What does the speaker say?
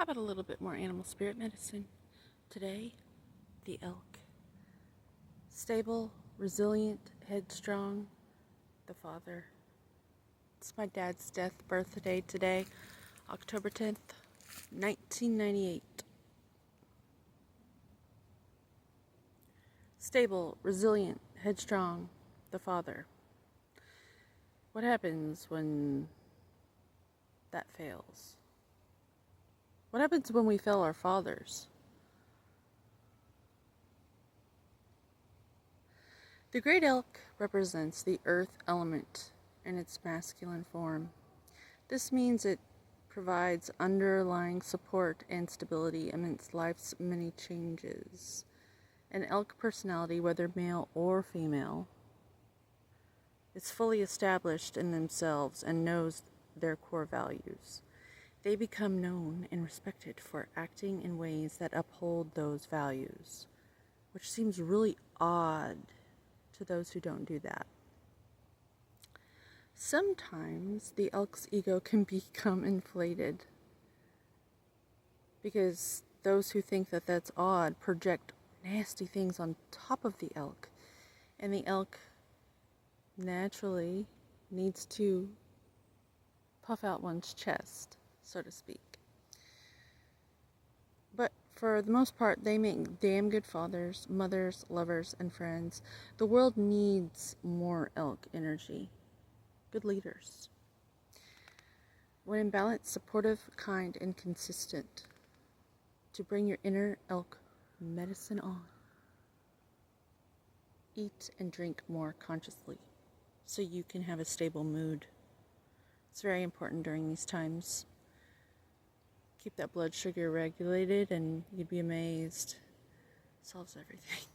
How about a little bit more animal spirit medicine? Today, the elk. Stable, resilient, headstrong, the father. It's my dad's birthday today, October 10th, 1998. Stable, resilient, headstrong, the father. What happens when that fails? What happens when we fail our fathers? The great elk represents the earth element in its masculine form. This means it provides underlying support and stability amidst life's many changes. An elk personality, whether male or female, is fully established in themselves and knows their core values. They become known and respected for acting in ways that uphold those values, which seems really odd to those who don't do that. Sometimes the elk's ego can become inflated because those who think that that's odd project nasty things on top of the elk, and the elk naturally needs to puff out one's chest, so to speak. But for the most part, they make damn good fathers, mothers, lovers, and friends. The world needs more elk energy. Good leaders. When in balance, supportive, kind, and consistent, to bring your inner elk medicine on. Eat and drink more consciously so you can have a stable mood. It's very important during these times. Keep that blood sugar regulated and you'd be amazed. It solves everything.